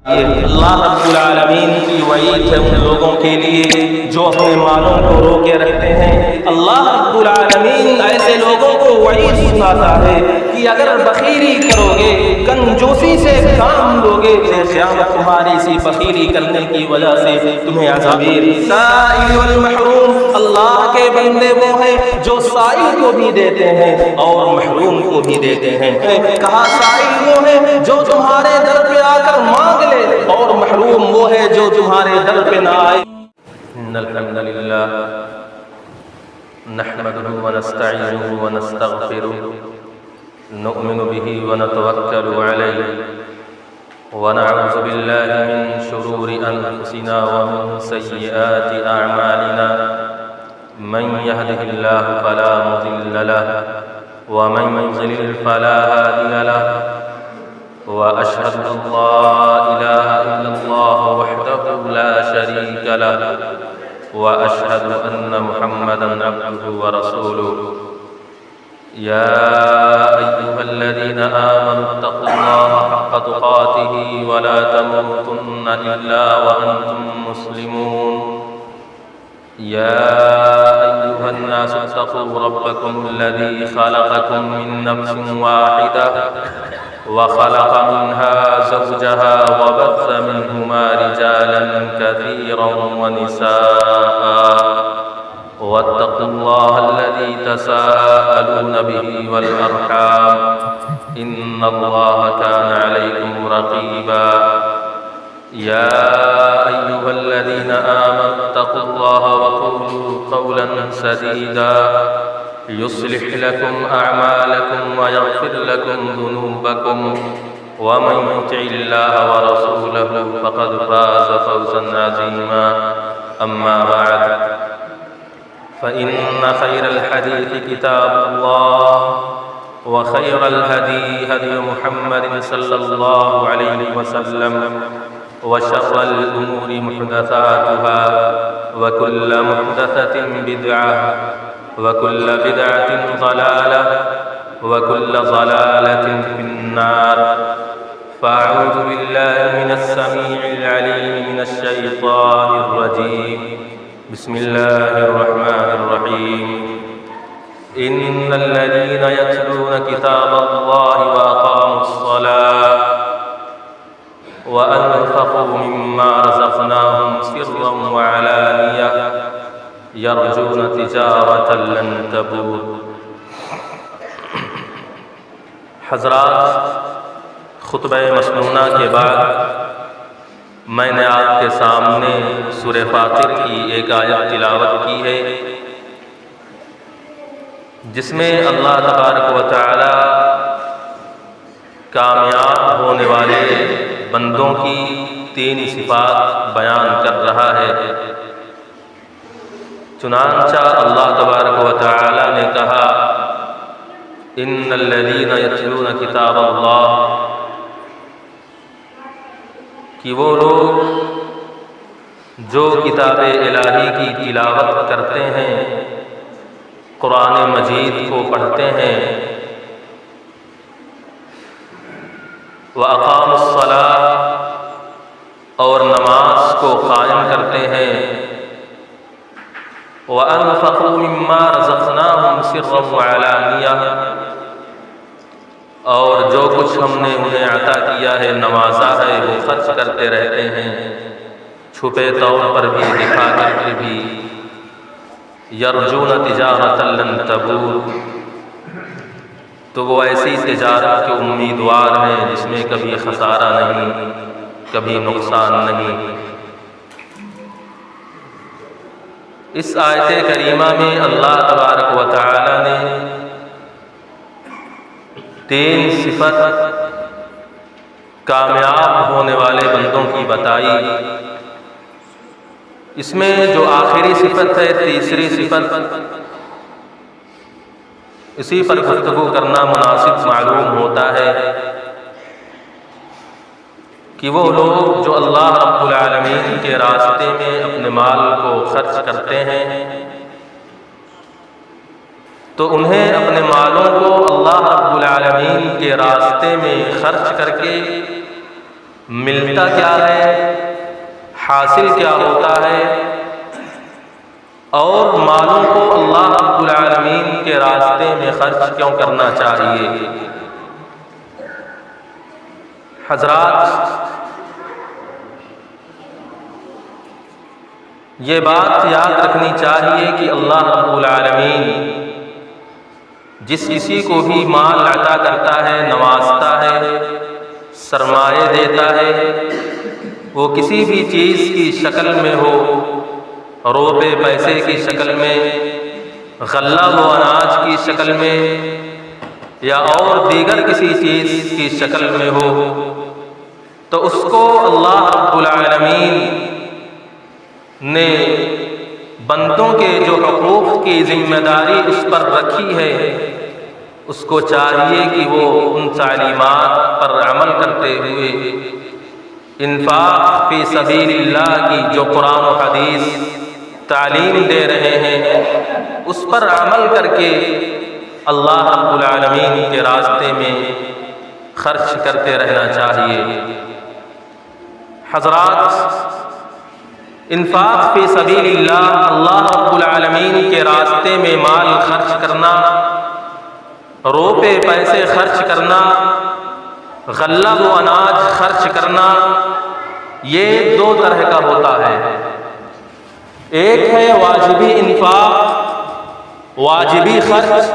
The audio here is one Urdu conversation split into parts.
اللہ رب العالمین کی وعید ہے ان لوگوں کے لیے جو اپنے مالوں کو روکے رکھتے ہیں۔ اللہ رب العالمین ایسے لوگوں کو وعید سناتا ہے کہ اگر بخیلی کرو گے، کنجوسی سے کام لوگے، تو قیامت تمہاری اسی بخیلی کرنے کی وجہ سے تمہیں عذاب سائل والمحروم۔ اللہ کے بندے وہ ہیں جو سائل کو بھی دیتے ہیں اور محروم کو بھی دیتے ہیں۔ کہا سائل وہ ہے جو تمہارے در پہ آ کر مانگ لے، اور محروم وہ ہے جو تمہارے در پہ نہ آئے۔ ان الحمد للہ نحمده ونستعینه ونستغفره نؤمن به ونتوکل علیہ ونعوذ باللہ من شرور انفسنا ومن سیئات اعمالنا من يهده الله فلا مضل له ومن يضلل فلا هادي له وأشهد أن لا إله إلا الله وحده لا شريك له وأشهد أن محمدًا عبده ورسوله يا أيها الذين آمنوا اتقوا الله حق تقاته ولا تموتن إلا وأنتم مسلمون يا أيها الناس اتقوا ربكم الذي خلقكم من نفس واحدة وخلق منها زوجها وبث منهما رجالا كثيرا ونساء واتقوا الله الذي تساءلون به والأرحام إن الله كان عليكم رقيبا يا أيها الذين آمنوا اتقوا الله وقولوا قولا سديدا يصلح لكم أعمالكم ويغفر لكم ذنوبكم ومن يطع الله ورسوله فقد فاز فوزا عظيما أما بعد فإن خير الحديث كتاب الله وخير الهدي هدي محمد صلى الله عليه وسلم وشر الأمور محدثاتها وكل محدثة بدعة وكل بدعة ضلالة وكل ضلالة في النار فأعوذ بالله من السميع العليم من الشيطان الرجيم بسم الله الرحمن الرحيم إن الذين يتلون كتاب الله وأقاموا الصلاة وأنفقوا مما رزقناهم سرا وعلانية یرجون تجارۃ لن تبور۔ حضرات، خطبہ مسنونہ کے بعد میں نے آپ کے سامنے سورہ فاطر کی ایک آیت تلاوت کی ہے جس میں اللہ تبارک و تعالی کامیاب ہونے والے بندوں کی 3 صفات بیان کر رہا ہے۔ چنانچہ اللہ تبارک و تعالی نے کہا ان الذین یتلون کتاب اللہ، کہ وہ لوگ جو کتاب الہی کی تلاوت کرتے ہیں، قرآن مجید کو پڑھتے ہیں، وَأَقَامُوا الصَّلَاةَ، اور نماز کو قائم کرتے ہیں، وَأَنفَقُوا مِمَّا رَزَقْنَاهُمْ سِرًّا وَعَلَانِيَةً، اور جو کچھ ہم نے انہیں عطا کیا ہے، نوازا ہے، وہ خرچ کرتے رہتے ہیں، چھپے طور پر بھی، دکھا کر کے بھی۔ یرجون تجارۃ لن تبور، تو وہ ایسی تجارت کے امیدوار ہیں جس میں کبھی خسارہ نہیں، کبھی نقصان نہیں۔ اس آیت کریمہ میں اللہ تبارک و تعالی نے 3 صفت کامیاب ہونے والے بندوں کی بتائی۔ اس میں جو آخری صفت ہے، تیسری صفت، اسی پر گفتگو کرنا مناسب معلوم ہوتا ہے کہ وہ لوگ جو اللہ رب العالمین کے راستے میں اپنے مال کو خرچ کرتے ہیں تو انہیں اپنے مالوں کو اللہ رب العالمین کے راستے میں خرچ کر کے ملتا کیا ہے، حاصل کیا ہوتا ہے، اور مالوں کو اللہ رب العالمین کے راستے میں خرچ کیوں کرنا چاہیے۔ حضرات، یہ بات یاد رکھنی چاہیے کہ اللہ رب العالمین جس کسی کو بھی مال عطا کرتا ہے، نوازتا ہے، سرمایہ دیتا ہے، وہ کسی بھی چیز کی شکل میں ہو، روپے پیسے کی شکل میں، غلہ و اناج کی شکل میں، یا اور دیگر کسی چیز کی شکل میں ہو، تو اس کو اللہ رب العالمین نے بندوں کے جو حقوق کی ذمہ داری اس پر رکھی ہے، اس کو چاہیے کہ وہ ان تعلیمات پر عمل کرتے ہوئے انفاق فی سبیل اللہ کی جو قرآن و حدیث تعلیم دے رہے ہیں اس پر عمل کر کے اللہ رب العالمین کے راستے میں خرچ کرتے رہنا چاہیے۔ حضرات، انفاق فی سبیل اللہ، اللہ رب العالمین کے راستے میں مال خرچ کرنا، روپے پیسے خرچ کرنا، غلہ و اناج خرچ کرنا، یہ دو طرح کا ہوتا ہے۔ ایک ہے واجبی انفاق، واجبی خرچ،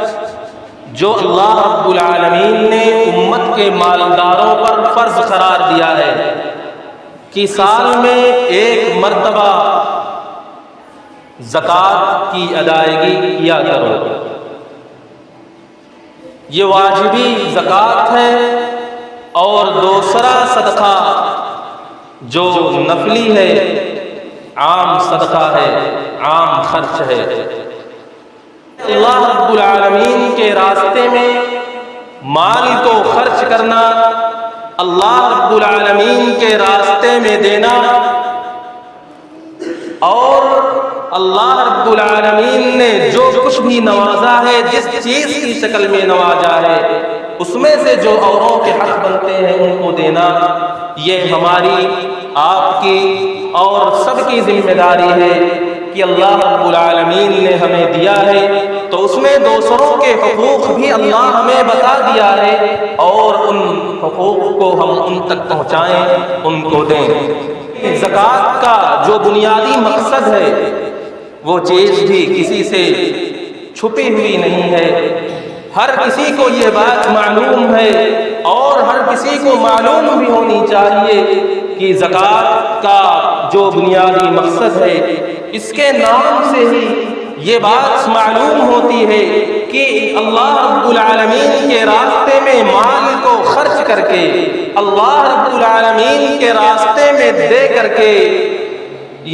جو اللہ رب العالمین نے امت کے مالداروں پر فرض قرار دیا ہے کہ سال میں ایک مرتبہ زکوٰۃ کی ادائیگی کیا کرو۔ یہ واجبی زکوٰۃ ہے، اور دوسرا صدقہ جو نفلی ہے، عام صدقہ ہے، عام خرچ ہے۔ اللہ رب العالمین کے راستے میں مال کو خرچ کرنا، اللہ رب العالمین کے راستے میں دینا، اور اللہ رب العالمین نے جو کچھ بھی نوازا ہے، جس چیز کی شکل میں نوازا ہے، اس میں سے جو اوروں کے حق بنتے ہیں ان کو دینا، یہ ہماری، آپ کی اور سب کی ذمہ داری ہے کہ اللہ رب العالمین نے ہمیں دیا ہے تو اس میں دوسروں کے حقوق بھی اللہ ہمیں بتا دیا ہے، اور ان حقوق کو ہم ان تک پہنچائیں، ان کو دیں۔ زکوٰۃ کا جو بنیادی مقصد ہے وہ چیز بھی کسی سے چھپی ہوئی نہیں ہے، ہر کسی کو یہ بات معلوم ہے، اور ہر کسی کو معلوم بھی ہونی چاہیے کہ زکوٰۃ کا جو بنیادی مقصد ہے، اس کے نام سے ہی یہ بات معلوم ہوتی ہے کہ اللہ رب العالمین کے راستے میں مال کو خرچ کر کے، اللہ رب العالمین کے راستے میں دے کر کے،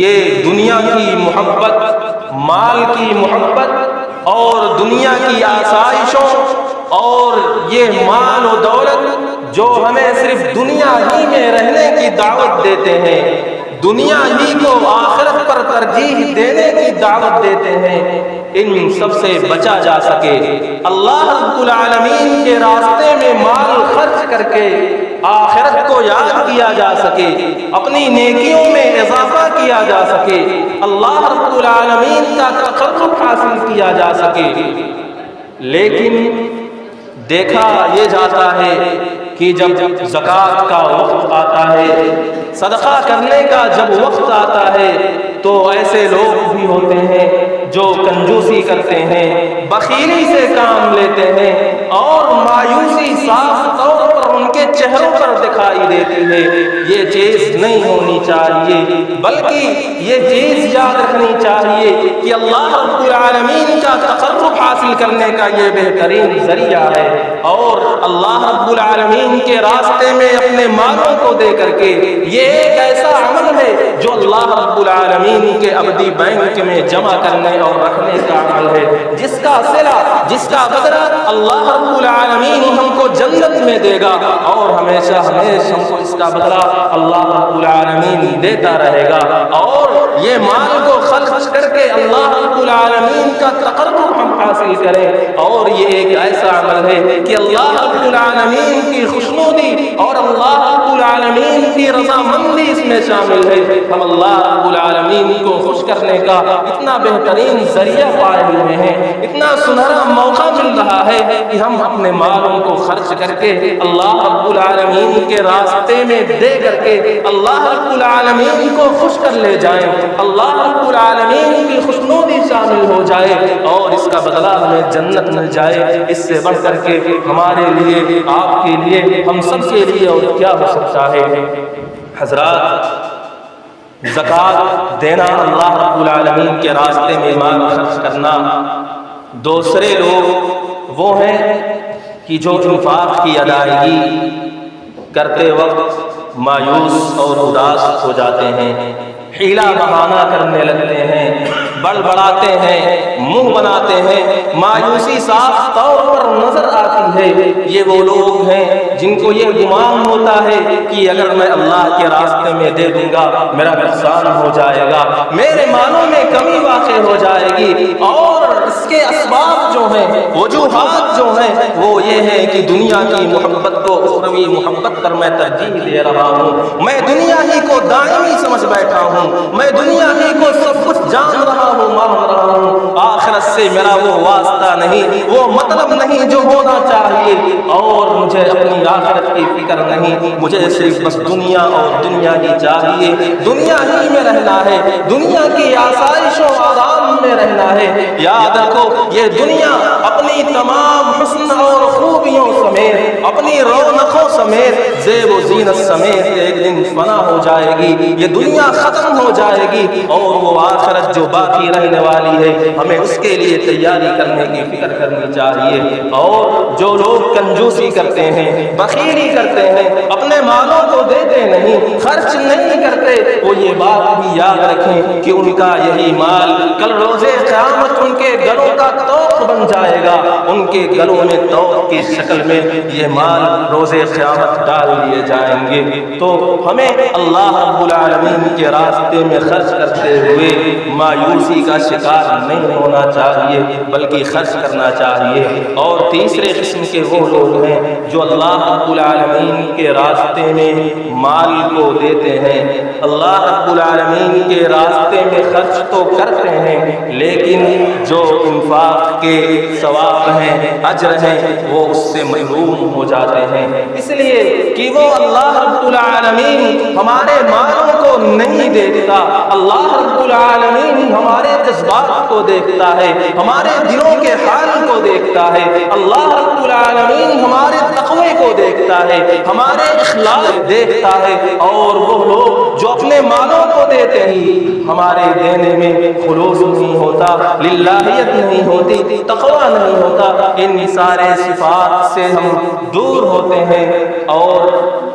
یہ دنیا کی محبت، مال کی محبت اور دنیا کی آسائشوں، اور یہ مال و دولت جو ہمیں صرف دنیا ہی میں رہنے کی دعوت دیتے ہیں، دنیا ہی کو آخرت پر ترجیح دینے کی دعوت دیتے ہیں، ان سب سے بچا جا سکے، اللہ رب العالمین کے راستے میں مال خرچ کر کے آخرت کو یاد کیا جا سکے، اپنی نیکیوں میں اضافہ کیا جا سکے، اللہ رب العالمین کا تقرب حاصل کیا جا سکے۔ لیکن دیکھا یہ جاتا ہے کہ جب زکوٰۃ کا وقت آتا ہے، صدقہ کرنے کا جب وقت آتا ہے، تو ایسے لوگ بھی ہوتے ہیں جو کنجوسی کرتے ہیں، بخیلی سے کام لیتے ہیں، اور مایوسی صاف طور پر ان کے چہروں پر دکھائی دیتی ہے۔ یہ چیز نہیں ہونی چاہیے، بلکہ یہ چیز یاد رکھنی چاہیے کہ اللہ رب العالمین کا تقرب حاصل کرنے کا یہ بہترین ذریعہ ہے، اور اللہ رب العالمین کے راستے میں اپنے مالوں کو دے کر کے یہ ایک ایسا عمل ہے جو اللہ رب العالمین کے ابدی بینک میں جمع کرنے اور رکھنے کا عمل ہے، جس کا صلہ، جس کا بدلہ اللہ رب العالمین ہم کو جنت میں دے گا، اور ہمیشہ ہم کو اس کا بدلہ اللہ رب العالمین دیتا رہے گا۔ اور یہ مال کو خرچ کر کے اللہ رب العالمین کا تقرب ہم حاصل کریں. اور یہ ایک ایسا عمل ہے کہ اللہ رب العالمین کی خوشنودی اور اللہ رب العالمین کی رضامندی اس میں شامل ہے. ہم اللہ رب العالمین کو خوش کرنے کا اتنا بہترین ذریعہ پائے ہوئے ہیں, اتنا سنہرا موقع مل رہا ہے کہ ہم اپنے مالوں کو خرچ کر کے اللہ رب العالمین کے راستے میں دے کر کے اللہ رب العالمین کو خوش کر لے جائیں, اللہ رب العالمین کی خوشنودی شامل ہو جائے اور اس کا بدلہ ہمیں جنت مل جائے. اس سے بڑھ کر کے ہمارے لیے, آپ کے لیے, ہم سب کے لیے اور کیا ہو سکتا ہے. حضرات, زکوٰۃ دینا, اللہ رب العالمین کے راستے میں مال خرچ کرنا. دوسرے لوگ وہ ہیں کہ جو انفاق کی ادائیگی کرتے وقت مایوس اور اداس ہو جاتے ہیں, حیلہ بہانہ کرنے لگتے ہیں, بڑبڑاتے ہیں, منہ بناتے ہیں, مایوسی صاف طور پر نظر آتی ہے. یہ وہ لوگ ہیں جن کو یہ گمان ہوتا ہے کہ اگر میں اللہ کے راستے میں دے دوں گا میرا نقصان ہو جائے گا, میرے مالوں میں کمی واقع ہو جائے گی. اور اس کے اسباب جو ہیں, وجوہات جو ہیں, وہ یہ ہے کہ دنیا کی محبت کو اخروی محبت پر میں ترجیح دے رہا ہوں, میں دنیا ہی کو دائمی سمجھ بیٹھا ہوں, میں دنیا ہی کو سب کچھ جان رہا ہوں, مان رہا ہوں. آخرت سے میرا وہ واسطہ نہیں, وہ مطلب نہیں جو ہونا چاہیے, اور مجھے اپنی آخرت کی فکر نہیں, مجھے صرف بس دنیا اور دنیا ہی چاہیے, دنیا ہی میں رہنا ہے, دنیا کی آسائش و آرام میں رہنا ہے. یاد رکھو, یہ دنیا اپنی تمام حسن اور خوبیوں سمیت, اپنی رونقوں سمیت, زیب و زینت سمیت ایک دن فنا ہو جائے گی. یہ دنیا ختم ہو جائے گی اور وہ آخرت جو باقی رہنے والی ہے ہمیں اس کے لیے تیاری کرنے کی فکر کرنی چاہیے. اور جو لوگ کنجوسی کرتے ہیں, بخیلی کرتے ہیں, اپنے مالوں کو دیتے نہیں, خرچ نہیں کرتے, وہ یہ بات بھی یاد رکھیں کہ ان کا یہی مال کل روز قیامت ان کے گلوں کا طوق بن جائے گا. ان کے گلوں میں طوق کی شکل میں یہ مال روز قیامت ڈال دیے جائیں گے. تو ہمیں اللہ رب العالمین کے راستے میں خرچ کرتے ہوئے مایوسی کا شکار نہیں ہونا چاہیے بلکہ خرچ کرنا چاہیے. اور تیسرے قسم کے وہ لوگ ہیں جو اللہ رب العالمین کے راستے میں مال کو دیتے ہیں, اللہ رب العالمین کے راستے میں خرچ تو کرتے ہیں لیکن جو انفاق کے ثواب ہیں, اجر ہیں, وہ اس سے محروم ہو جاتے ہیں. اس لیے کہ وہ اللہ رب العالمین ہمارے مالوں کو نہیں دیکھتا, اللہ رب العالمین ہمارے جذبات کو دیکھتا ہے, ہمارے دلوں کے حال کو دیکھتا ہے, اللہ رب العالمین ہمارے تقوی کو دیکھتا ہے, ہمارے اخلاص دیکھتا ہے. اور وہ لوگ جو اپنے مالوں کو دیتے ہیں, ہمارے دینے میں خلوص نہیں ہوتا, للہیت نہیں ہوتی, تقوی نہیں ہوتا, ان سارے صفات سے ہم دور ہوتے ہیں. اور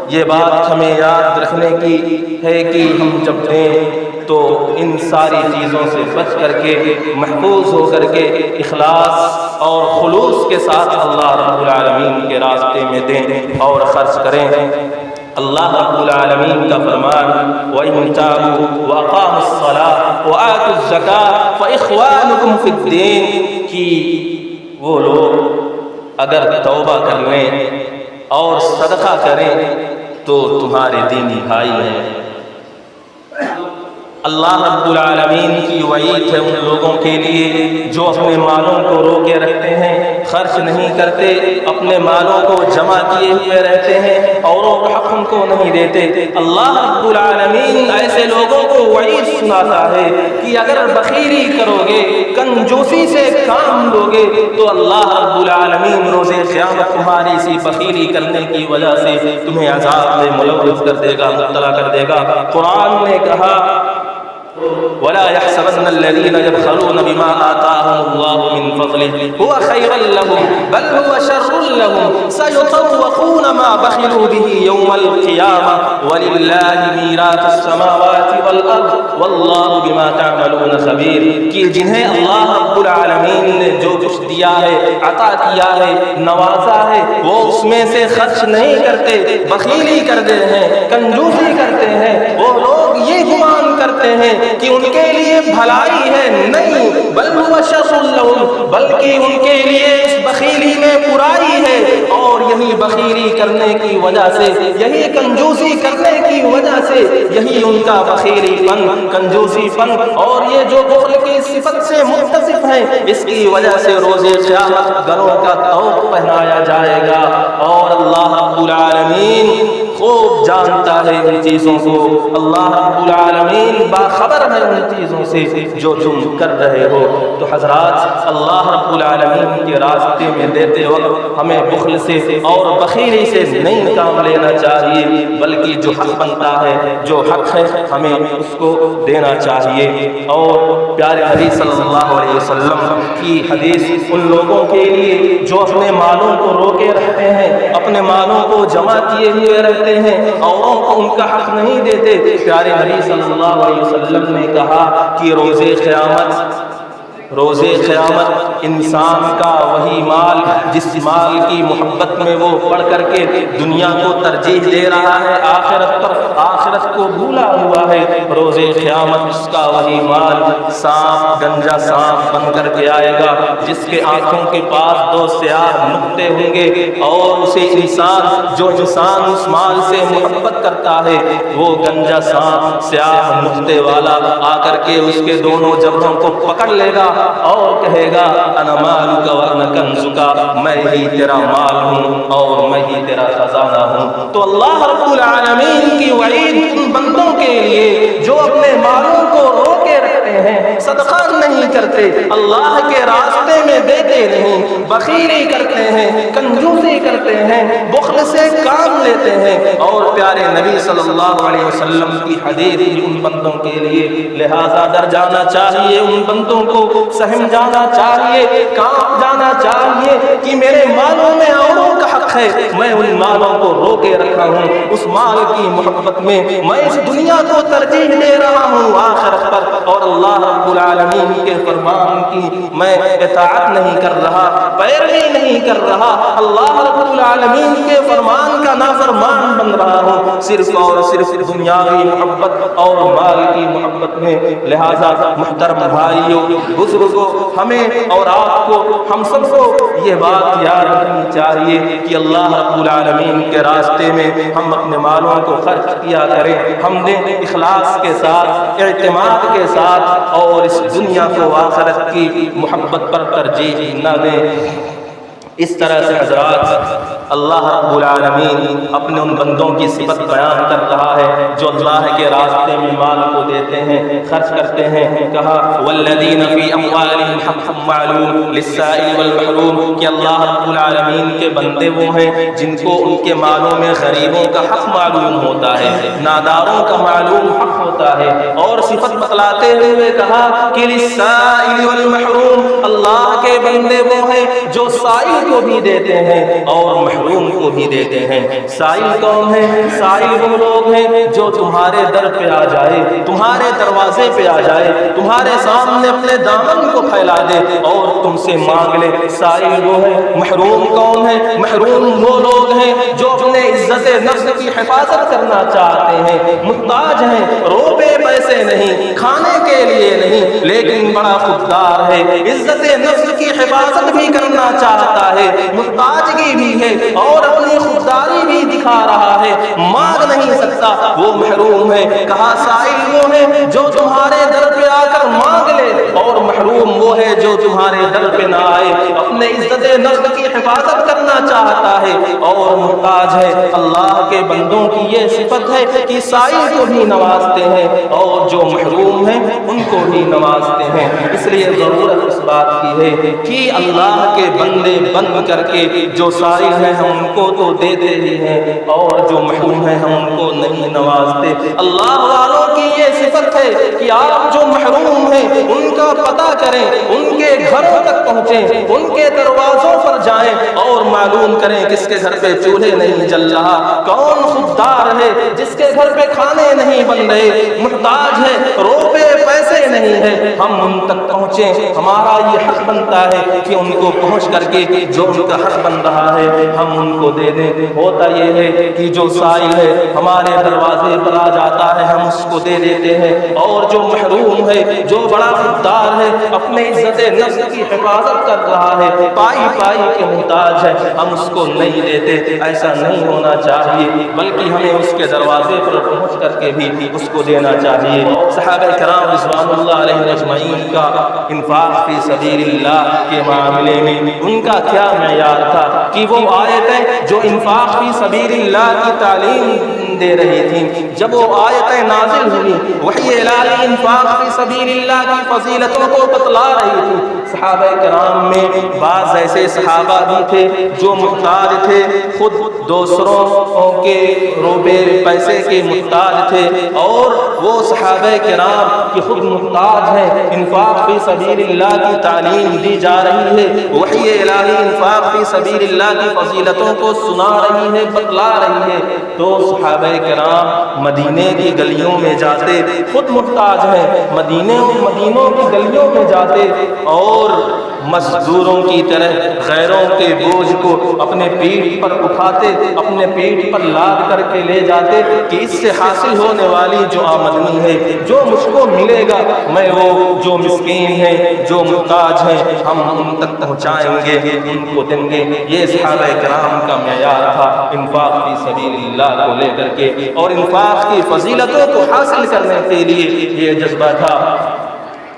یہ بات ہمیں یاد رکھنے کی ہے کہ ہم جب دیں تو ان ساری چیزوں سے بچ کر کے, محفوظ ہو کر کے, اخلاص اور خلوص کے ساتھ اللہ رب العالمین کے راستے میں دیں اور خرچ کریں. اللہ رب العالمین کا فرمان, وَإِن تَابُوا وَأَقَامُوا الصَّلَاةَ وَآتُوا الزَّكَاةَ فَإِخْوَانُكُمْ فِي الدِّينِ, کہ وہ لوگ اگر توبہ کر لیں اور صدقہ کریں تو تمہارے دینی بھائی ہیں. اللہ رب العالمین کی وعید ہے ان لوگوں کے لیے جو اپنے مالوں کو روکے رکھتے ہیں, خرچ نہیں کرتے, اپنے مالوں کو جمع کیے ہوئے رہتے ہیں, اوروں کو حق ان کو نہیں دیتے. اللہ رب العالمین ایسے لوگوں کو وعید سناتا ہے کہ اگر بخیلی کرو گے, کنجوسی سے کام لو گے, تو اللہ رب العالمین روز قیامت تمہاری سی بخیلی کرنے کی وجہ سے تمہیں عذاب میں ملوث کر دے گا, مبتلا کر دے گا. قرآن نے کہا, ولا يحسبن الذين يبخلون بما آتاهم الله من فضله هو خيرا لهم بل هو شر لهم سيطوقون ما بخلوا به يوم القيامة ولله ميراث السماوات والأرض والله بما تعملون خبير. کہ جنہیں اللہ رب العالمین نے جو کچھ دیا ہے, عطا کیا ہے, نوازا ہے, وہ اس میں سے خرچ نہیں کرتے, بخیلی کرتے ہیں, کنجوسی کرتے ہیں. وہ لوگ یہ گمان کرتے سمجھتے ہیں کہ ان کے لیے بھلائی ہے، نہیں، بل هو شر لهم، بلکہ ان کے لیے اس بخیلی میں برائی ہے۔ اور یہی بخیلی کرنے کی وجہ سے، یہی کنجوسی کرنے کی وجہ سے، یہی ان کا بخیلی پن، کنجوسی پن اور یہ جو بخل کی صفت سے متصف ہے، اس کی وجہ سے روز قیامت گلوں کا طوق پہنایا جائے گا۔ اور اللہ رب العالمین خوب جانتا ہے ان چیزوں کو، اللہ رب العالمین باخبر ہے ان چیزوں سے جو تم کر رہے ہو۔ تو حضرات، اللہ رب العالمین کے راستے میں دیتے وقت ہمیں بخل سے اور بخیلی سے نہیں کام لینا چاہیے، بلکہ جو حق بنتا ہے، جو حق ہے، ہمیں اس کو دینا چاہیے۔ اور پیارے نبی صلی اللہ علیہ وسلم کی حدیث ان لوگوں کے لیے جو اپنے مالوں کو روکے رکھتے ہیں، اپنے مالوں کو جمع کیے ہوئے رہتے ہیں، اوروں کو ان کا حق نہیں دیتے، پیارے نبی صلی اللہ علیہ وسلم نے کہا کہ روز قیامت انسان کا وہی مال جس مال کی محبت میں وہ پڑھ کر کے دنیا کو ترجیح دے رہا ہے، آخرت کو بھولا ہوا ہے، روز قیامت اس کا وہی مال سانپ، گنجا سانپ بن کر کے آئے گا، جس کے آنکھوں کے پاس 2 سیاہ نقطے ہوں گے، اور اسے جو انسان اس مال سے محبت کرتا ہے، وہ گنجا سانپ سیاہ نقطے والا آ کر کے اس کے دونوں جبڑوں کو پکڑ لے گا اور کہے گا انا مالک و انا کنزک، میں ہی تیرا مال ہوں اور میں ہی تیرا خزانہ ہوں۔ تو اللہ رب العالمین کی وعید ان بندوں کے لیے جو اپنے مالوں کو روکے رکھتے ہیں، صدقہ نہیں کرتے، اللہ کے راستے میں دیتے نہیں، بخیلی کرتے ہیں، کنجوسی کرتے ہیں، بخل سے کام لیتے ہیں، اور پیارے نبی صلی اللہ علیہ وسلم کی حدیث ان بندوں کے لیے لہذا ڈر جانا چاہیے، ان بندوں کو سہم جانا چاہیے، کام جانا چاہیے کہ میرے مالوں میں اوروں کا حق ہے، میں ان مالوں کو روکے رکھا ہوں، اس مال کی محبت میں میں اس دنیا کو ترجیح دے رہا ہوں آخرت پر، اور اللہ رب العالمین کے فرمان کی میں اطاعت نہیں کر رہا، پیروی نہیں کر رہا، اللہ رب العالمین کے فرمان کا نافرمان بن رہا ہوں، صرف اور صرف دنیاوی محبت اور مال کی محبت میں۔ لہذا محترم بھائیوں، بزرگوں، ہمیں اور آپ کو، ہم سب کو یہ بات یاد رکھنی چاہیے کہ اللہ رب العالمین کے راستے میں ہم اپنے مالوں کو خرچ کیا کریں، ہم نے اخلاص کے ساتھ، اعتماد کے ساتھ، اور اس دنیا کو آخرت کی محبت پر ترجیح نہ دیں۔ اس طرح سے حضرات، اللہ رب العالمین اپنے ان بندوں کی صفت بیان کر رہا ہے جو اللہ کے راستے میں مال کو دیتے ہیں، خرچ کرتے ہیں۔ کہا والذین فی اموالہم حق معلوم للسائل والمحروم، کہ اللہ رب العالمین کے بندے وہ ہیں جن کو ان کے مالوں میں غریبوں کا حق معلوم ہوتا ہے، ناداروں کا معلوم حق ہوتا ہے، اور صفت بتلاتے ہوئے کہا کہ للسائل والمحروم، اللہ کے بندے وہ ہیں جو سائل کو بھی دیتے ہیں اور محروم کو بھی دیتے ہیں۔ سائل کون ہے؟ سائل وہ لوگ ہیں جو تمہارے در پہ آ جائے، تمہارے دروازے پہ آ جائے، تمہارے سامنے اپنے دامن کو پھیلا دے اور تم سے مانگ لے، سائل وہ ہے۔ محروم کون ہے؟ محروم وہ لوگ ہیں جو اپنے عزت نفس کی حفاظت کرنا چاہتے ہیں، محتاج ہیں، روپے پیسے نہیں، کھانے کے لیے نہیں، لیکن بڑا خوددار ہے، عزت نفس کی حفاظت بھی کرنا چاہتا ہے، محتاجگی بھی ہے اور اپنی خودداری بھی دکھا رہا ہے، مانگ نہیں سکتا، وہ محروم ہے۔ کہا سائل وہ ہے جو تمہارے در پہ آ کر مانگ لے، اور محروم وہ ہے جو تمہارے در پہ نہ آئے، اپنے عزت نفس کی حفاظت کرنا چاہتا ہے اور محتاج ہے۔ اللہ کے بندوں کی یہ صفت ہے کہ سائل کو بھی نوازتے ہیں اور جو محروم ہیں ان کو بھی نوازتے ہیں۔ اس لیے ضرورت اس بات کی ہے کہ اللہ کے بندے بن کر کے جو سائل ہیں ہم ان کو تو دیتے ہی ہیں، اور جو محروم ہیں ہم ان کو نہیں نوازتے۔ اللہ والوں کی یہ صفت ہے کہ آپ جو محروم ہیں ان کا پتہ کریں، ان کے گھروں تک پہنچیں، ان کے دروازوں پر جائیں اور معلوم کریں کس کے گھر پہ چولہے نہیں جل رہا، کون خوددار ہے جس کے گھر پہ کھانے نہیں بن رہے، محتاج ہے، روپے پیسے سے نہیں ہے ہم ان تک پہنچیں، ہمارا یہ حق بنتا ہے کہ ان کو پہنچ کر کے جو ان کا حق بن رہا ہے ہم ان کو دے دیں۔ ہوتا یہ ہے کہ جو سائل ہے ہمارے دروازے پر آ جاتا ہے ہم اس کو دے دیتے ہیں، اور جو محروم ہے، جو بڑا خوددار ہے، اپنے عزت نفس کی حفاظت کر رہا ہے، پائی پائی کے محتاج ہے، ہم اس کو نہیں دیتے۔ ایسا نہیں ہونا چاہیے، بلکہ ہمیں اس کے دروازے پر پہنچ کر کے بھی اس کو دینا چاہیے۔ صحابہ کرام رضوان اللہ علیہ اجمعین کا انفاق فی سبیل اللہ کے معاملے میں ان کا کیا معیار تھا کہ وہ آیتیں جو انفاق فی سبیل اللہ کی تعلیم دے رہی تھیں، جب وہ آیتیں نازل ہوئی وحی الہی انفاق فی سبیل اللہ کی فضیلتوں کو بتلا رہی تھی، صحابہ کرام میں بعض ایسے صحابہ بھی تھے جو محتاج تھے، خود دوسروں کے روبے پیسے کے محتاج تھے، اور وہ صحابہ کرام کی خود محتاج ہیں، انفاق فی سبیل اللہ کی تعلیم دی جا رہی ہے، وحی الہی انفاق فی سبیل اللہ کی فضیلتوں کو سنا رہی ہے، بتلا رہی ہے، تو صحابہ کرام مدینے کی گلیوں میں جاتے، خود محتاج ہیں، مدینوں کی گلیوں میں جاتے اور مزدوروں کی طرح غیروں کے بوجھ کو اپنے پیٹھ پر اٹھاتے، اپنے پیٹھ پر لاد کر کے لے جاتے کہ اس سے حاصل ہونے والی جو آمدنی ہے، جو مجھ کو ملے گا، میں وہ جو مسکین ہیں، جو محتاج ہیں، ہم ان تک پہنچائیں گے، ان کو دیں گے۔ یہ صحابہ کرام کا معیار تھا انفاق فی سبیل اللہ کو لے کر کے، اور انفاق کی فضیلتوں کو حاصل کرنے کے لیے یہ جذبہ تھا۔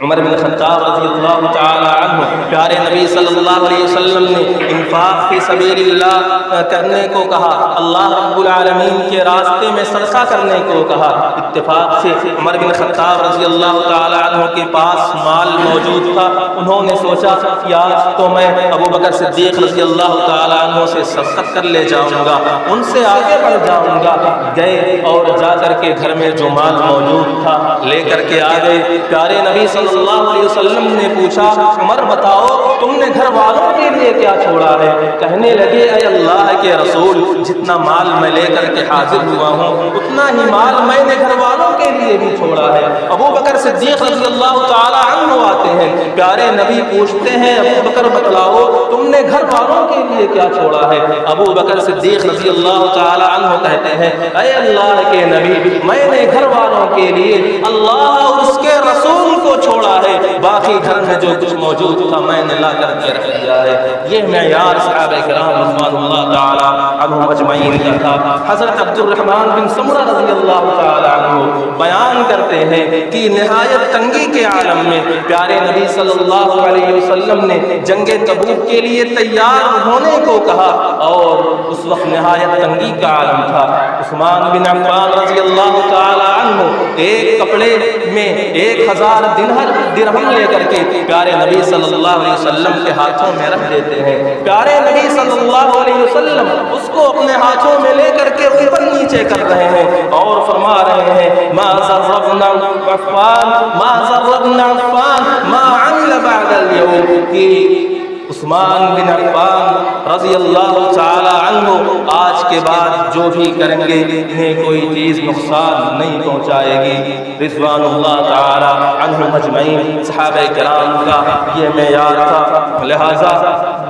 عمر بن خطاب رضی اللہ تعالی عنہ، پیارے نبی صلی اللہ علیہ وسلم نے انفاق فی سبیل اللہ کرنے کو کہا، اللہ رب العالمین کے راستے میں صدقہ کرنے کو کہا۔ اتفاق سے عمر بن خطاب رضی اللہ تعالی عنہ کے پاس مال موجود تھا، انہوں نے سوچا کہ آج تو میں ابو بکر صدیق رضی اللہ تعالی عنہ سے صدقہ کر لے جاؤں گا، ان سے آگے بڑھ جاؤں گا۔ گئے اور جا کر کے گھر میں جو مال موجود تھا لے کر کے آ گئے۔ پیارے نبی صلی اللہ علیہ وسلم نے پوچھا، عمر بتاؤ تم نے گھر والوں کے لیے کیا چھوڑا ہے؟ کہنے لگے، اے اللہ کے رسول، جتنا مال میں لے کر کے حاضر ہوا ہوں اتنا ہی مال میں نے گھر والوں کے لیے بھی چھوڑا ہے۔ ابو بکر صدیق رضی اللہ تعالی عنہ آتے ہیں، پیارے نبی پوچھتے ہیں، ابو بکر بتلاؤ تم نے گھر والوں کے لیے کیا چھوڑا ہے؟ ابو بکر صدیق رضی اللہ تعالی عنہ کہتے ہیں، اے اللہ کے نبی، میں نے گھر والوں کے لیے اللہ اور اس کے رسول کو چھوڑا ہے، باقی گھر میں جو کچھ موجود تھا میں نے لا کر کے رکھ دیا ہے۔ یہ معیار صحابہ کرام رضوان اللہ تعالی عنہم اجمعین کا تھا۔ حضرت عبد الرحمن بن سمرہ رضی اللہ تعالی عنہ بیان کرتے ہیں کہ نہایت تنگی کے عالم میں پیارے نبی صلی اللہ علیہ وسلم نے جنگ تبوک کے لیے تیار ہونے کو کہا، اور اس وقت نہایت تنگی کا عالم تھا۔ عثمان بن عفان رضی اللہ تعالی عنہ ایک کپڑے میں 1000 درہم لے کر کے پیارے نبی صلی اللہ علیہ وسلم کے ہاتھوں میں رکھ دیتے ہیں۔ پیارے نبی صلی اللہ علیہ وسلم اس کو اپنے ہاتھوں میں لے کر کے اوپر نیچے کر رہے ہیں اور فرما رہے ہیں، ما ضربنا عفان ما عمل بعد اليوم، کہ عثمان بن عفان رضی اللہ تعالی عنہ آج کے بعد جو بھی کریں گے انہیں کوئی چیز نقصان نہیں پہنچائے گی۔ رضوان اللہ تعالی عنہم اجمعین صحابہ کرام کا یہ معیار تھا۔ لہذا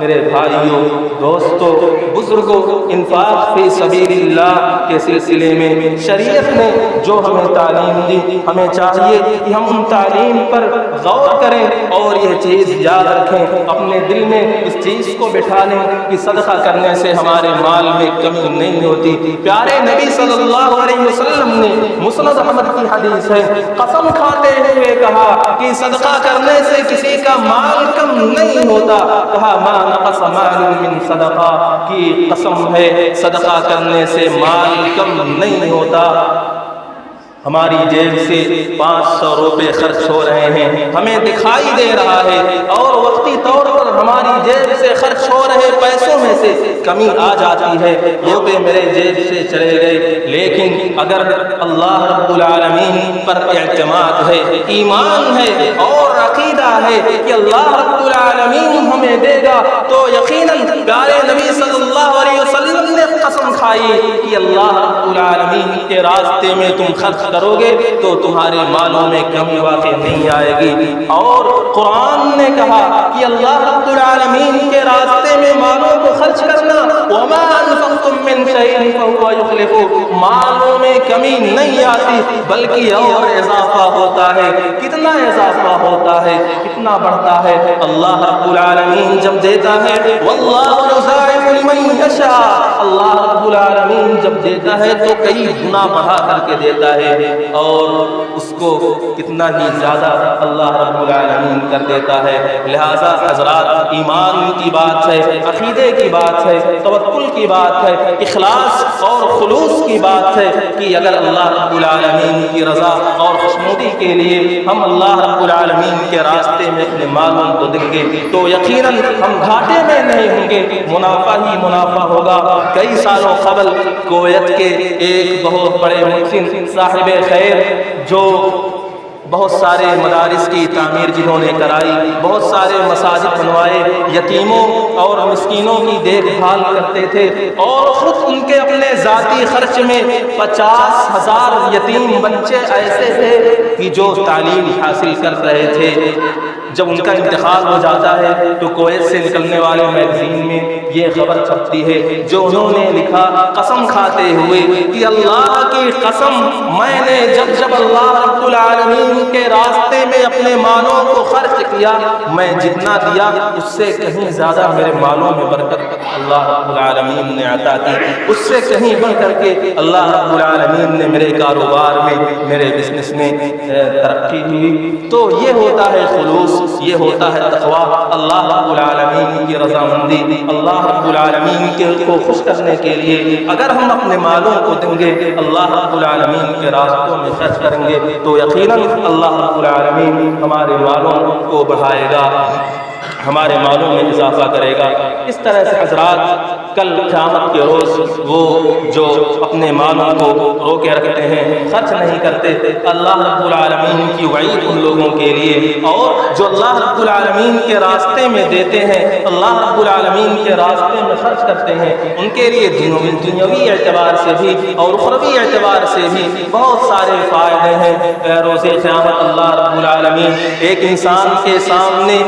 میرے بھائیوں، دوستوں، بزرگوں، انفاق فی سبیل اللہ کے سلسلے میں شریعت نے جو ہمیں تعلیم دی، ہمیں چاہیے کہ ہم ان تعلیم پر غور کریں اور یہ چیز یاد رکھیں، اپنے دل میں اس چیز کو بٹھا لیں کہ صدقہ کرنے سے ہمارے مال میں کمی نہیں ہوتی۔ پیارے نبی صلی اللہ علیہ وسلم نے مسند احمد کی حدیث ہے، قسم کھاتے ہوئے کہا کہ صدقہ کرنے سے کسی کا مال کم نہیں ہوتا، کہا ما نقص مال من صدقہ، کی قسم ہے صدقہ کرنے سے مال کم نہیں ہوتا۔ ہماری جیب سے 500 روپے خرچ ہو رہے ہیں، ہمیں دکھائی دے رہا ہے، اور وقتی طور پر ہماری جیب سے خرچ ہو رہے پیسوں میں سے کمی آ جاتی ہے، روپے میرے جیب سے چلے گئے، لیکن اگر اللہ رب العالمین پر اعتماد ہے، ایمان ہے اور عقیدہ ہے کہ اللہ رب العالمین ہمیں دے گا، تو یقیناً پیارے نبی صلی اللہ علیہ وسلم نے قسم کھائی کہ اللہ رب العالمین کے راستے میں تم خرچ کرو گے تو تمہارے مالوں میں کمی واقع نہیں آئے گی۔ اور قرآن نے کہا کہ اللہ رب العالمین کے راستے میں مالوں کو خرچ کرنا، وما انفقتم من شيء فهو يخلفه، مالوں میں کمی نہیں آتی بلکہ اور اضافہ ہوتا ہے۔ کتنا اضافہ ہوتا ہے، کتنا بڑھتا ہے؟ اللہ رب العالمین جب دیتا ہے واللہ یضاعف لمن یشاء، اللہ رب العالمین جب دیتا ہے تو کئی گنا بڑھا کر کے دیتا ہے، اور اس کو کتنا ہی زیادہ اللہ رب العالمین کر دیتا ہے۔ لہذا حضرات، ایمان کی بات ہے، عقیدے کی بات ہے، توکل کی بات ہے، اخلاص اور خلوص کی بات ہے کہ اگر اللہ رب العالمین کی رضا اور خوشنودی کے لیے ہم اللہ رب العالمین کے راستے میں اپنے مالوں کو دیں گے تو یقیناً ہم گھاٹے میں نہیں ہوں گے، منافع ہی منافع ہوگا۔ کئی سالوں قبل کویت کے ایک بہت بڑے محسن صاحب خیر جو بہت سارے مدارس کی تعمیر جنہوں نے کرائی، بہت سارے مساجد بنوائے، یتیموں اور مسکینوں کی دیکھ بھال کرتے تھے، اور خود ان کے اپنے ذاتی خرچ میں 50,000 یتیم بچے ایسے تھے کہ جو تعلیم حاصل کر رہے تھے۔ جب ان کا انتقال ہو جاتا ہے تو کویت سے نکلنے والے میگزین میں یہ خبر چھپتی ہے جو انہوں نے لکھا، قسم کھاتے ہوئے کہ اللہ کی قسم، میں نے جب اللہ رب العالمین کے راستے میں اپنے مالوں کو خرچ کیا، میں جتنا دیا اس سے کہیں زیادہ میرے مالوں میں برکت اللہ رب العالمین نے عطا کی، اس سے کہیں بڑھ کر کے اللہ رب العالمین نے میرے کاروبار میں، میرے بزنس میں ترقی ہوئی۔ تو یہ ہوتا ہے خلوص، یہ ہوتا ہے تقویٰ، اللہ رب العالمین کی رضامندی، اللہ رب العالمین کو خوش کرنے کے لیے اگر ہم اپنے مالوں کو دیں گے، اللہ رب العالمین کے راستوں میں خرچ کریں گے تو یقیناً اللہ رب العالمین ہمارے مالوں کو بڑھائے گا، ہمارے مالوں میں اضافہ کرے گا۔ اس طرح سے حضرات، کل قیامت کے روز وہ جو اپنے مالوں کو روکے رکھتے ہیں، خرچ نہیں کرتے، اللہ رب العالمین کی وعید ان لوگوں کے لیے، اور جو اللہ رب العالمین کے راستے میں دیتے ہیں، اللہ رب العالمین کے راستے میں خرچ کرتے ہیں، ان کے لیے دنیاوی اعتبار سے بھی اور اخروی اعتبار سے بھی بہت سارے فائدے ہیں۔ روز قیامت اللہ رب العالمین ایک انسان کے سامنے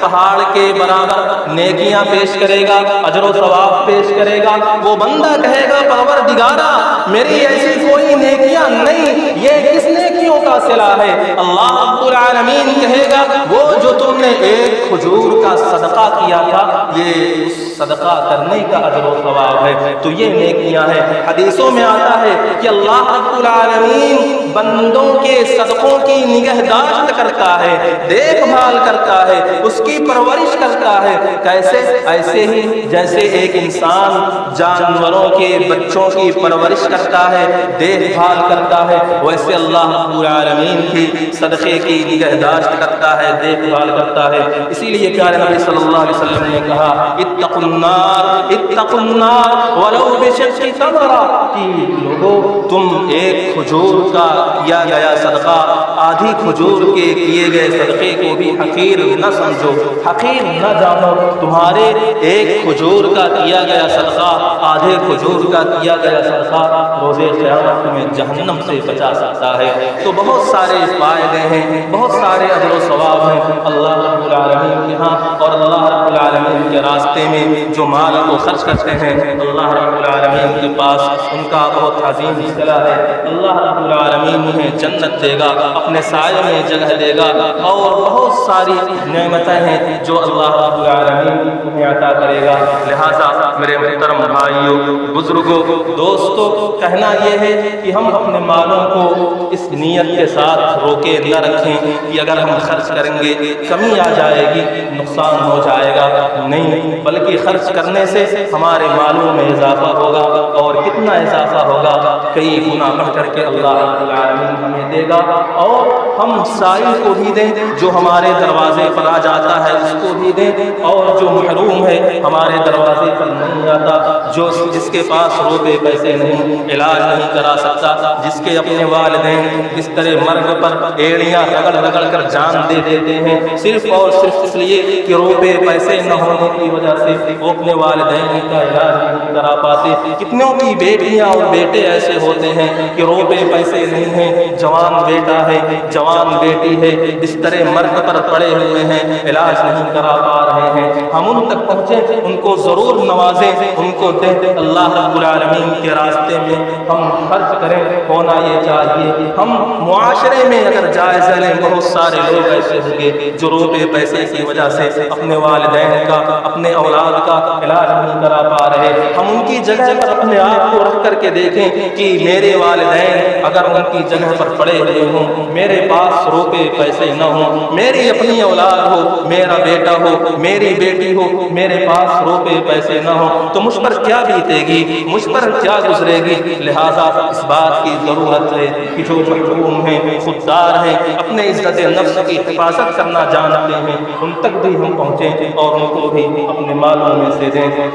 پہاڑ کے برابر نیکیاں پیش کرے گا، اجر و ثواب پیش کرے گا۔ وہ بندہ کہے گا، پروردگارا میری ایسی کوئی نیکیاں نہیں، یہ کس نیکیوں کا صلہ ہے؟ اللہ رب العالمین کہے گا، وہ جو تم نے ایک کھجور کا صدقہ کیا تھا، یہ اس صدقہ کرنے کا اجر و ثواب ہے، تو یہ نیکیاں ہیں۔ حدیثوں میں آتا ہے کہ اللہ رب العالمین بندوں کے صدقوں کی نگہداشت کرتا ہے، دیکھ بھال کرتا ہے، اس کی پرورش کرتا ہے۔ کیسے؟ ایسے ہی جیسے ایک انسان جانوروں کے بچوں کی پرورش کرتا ہے، دیکھ بھال کرتا ہے، ویسے اللہ رب العالمین کی صدقے کی نگہداشت کرتا ہے، دیکھ بھال کرتا ہے۔ اسی لیے پیارے نبی صلی اللہ علیہ وسلم نے کہا، اتقوا النار اتقوا النار ولو بشق تمرہ، کہ لوگو تم ایک کھجور کا کیا گیا صدقہ، آدھی کھجور کے کیے گئے صدقے کو بھی حقیر نہ سمجھو، حقیر نہ جانو۔ تمہارے ایک کھجور کا کیا گیا صدقہ، آدھے کھجور کا کیا گیا صدقہ روز قیامت میں جہنم سے بچا سکتا ہے۔ تو بہت سارے فائدے ہیں، بہت سارے اجر و ثواب ہیں اللہ رب العالمین کے ہاں، اور اللہ رب العالمین کے راستے میں جو مال کو خرچ کرتے ہیں، اللہ رب العالمین کے پاس ان کا بہت عظیم صلہ ہے۔ اللہ رب العالمین انہیں جنت دے گا، اپنے سائے میں جگہ دے گا، اور بہت ساری نعمتیں ہیں جو اللہ رب العالمین انہیں عطا کرے گا۔ لہٰذا میرے محترم بھائیوں، بزرگوں، دوستوں، کہنا یہ ہے کہ ہم اپنے مالوں کو اس نیت کے ساتھ روکے نہ رکھیں کہ اگر ہم خرچ کریں گے کمی آ جائے گی، نقصان ہو جائے گا، نہیں، بلکہ خرچ کرنے سے ہمارے مالوں میں اضافہ ہوگا، اور کتنا اضافہ ہوگا، کئی گنا بڑھ کر کے اللہ رب العالمین ہمیں دے گا، اور ہم سائل کو بھی دیں، جو ہمارے دروازے پر آ جاتا ہے اس کو بھی دیں، اور جو محروم ہے ہمارے دروازے پر نہیں آتا، جو جس کے پاس روپے پیسے نہیں، علاج نہیں کرا سکتا، جس کے اپنے والدین بستر مرگ پر ایڑیاں رگڑ رگڑ کر جان دے دیتے ہیں، صرف صرف اور صرف اس لیے کہ روپے پیسے نہ ہونے کی وجہ سے وہ اپنے والدین کا علاج نہیں کرا پاتے۔ کتنوں کی بیٹیاں اور بیٹے ایسے ہوتے ہیں کہ روپے پیسے نہیں ہیں، جوان بیٹا ہے، جوان بیٹی ہے، بستر مرگ پر پڑے ہوئے ہیں، علاج نہیں کرا پا رہے ہیں۔ ہم ان تک پہنچیں، ان کو ضرور نوازیں، ان کو دیں، اللہ رب العالمین کے راستے میں ہم خرچ کریں، ہونا یہ چاہیے۔ ہم معاشرے میں اگر جائزہ لیں، بہت سارے لوگ ایسے ہوں گے جو روپے پیسے کی وجہ سے اپنے والدین کا، اپنے اولاد کا علاج نہیں کرا پا رہے۔ ہم ان کی جگہ پر اپنے آپ کو رکھ کر کے دیکھیں کہ میرے والدین اگر ان کی جگہ پر پڑے ہوئے ہوں، میرے پاس روپے پیسے نہ ہوں، میری اپنی اولاد ہو، میرا بیٹا ہو، میری بیٹی ہو، میرے پاس روپے پیسے نہ ہوں تو مجھ پر کیا بیتے گی، مجھ پر کیا گزرے گی۔ لہٰذا اس بات کی ضرورت ہے کہ جو محروم ہیں، خوددار ہیں، اپنے عزت نفس کی حفاظت کرنا جانتے ہیں، ان تک بھی ہم پہنچیں اور ان کو بھی اپنے مالوں میں سے دیں۔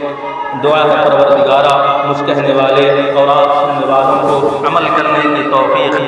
دعا ہے پروردگارا مجھ کہنے والے اور آپ سننے والوں کو عمل کرنے کی توفیق